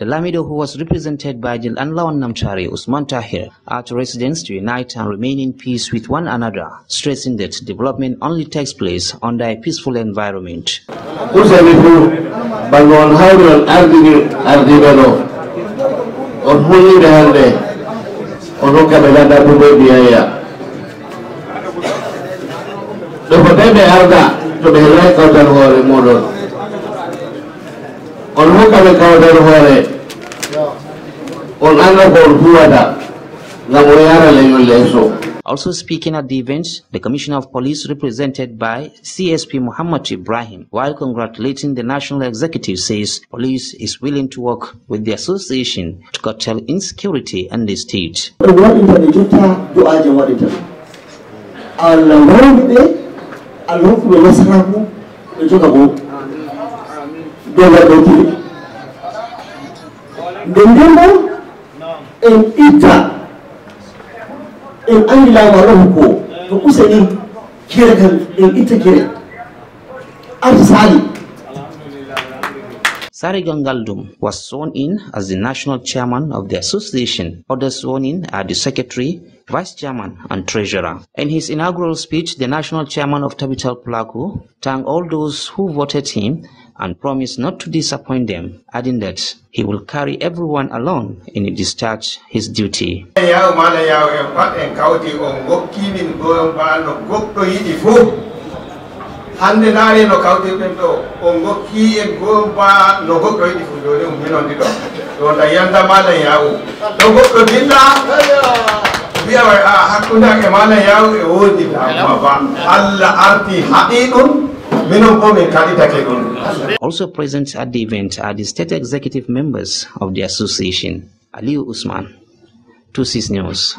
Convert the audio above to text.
The Lamido, who was represented by Jil Anlawan Namchari Usman Tahir, urged residents to unite and remain in peace with one another, stressing that development only takes place under a peaceful environment. Also speaking at the event, the Commissioner of Police, represented by CSP Muhammad Ibrahim, while congratulating the National Executive, says police is willing to work with the association to curtail insecurity in the state. Sari Gangaldum was sworn in as the national chairman of the association. Others sworn in are the secretary, vice chairman and treasurer. In his inaugural speech, the national chairman of Tabital Pulaaku thanked all those who voted him and promised not to disappoint them, adding that he will carry everyone along in discharge his duty. Hannde nari no kawti pemto ongo ki en gomba no gokko yidi fu do um minon dido do da yanda mala yawo no gokko dinda biya wa hakunda ke mala yawo e wodi baba alla arti haqiqun minon ko men kadita ke gon. Also present at the event are the state executive members of the association. Aliu Usman, 26 News.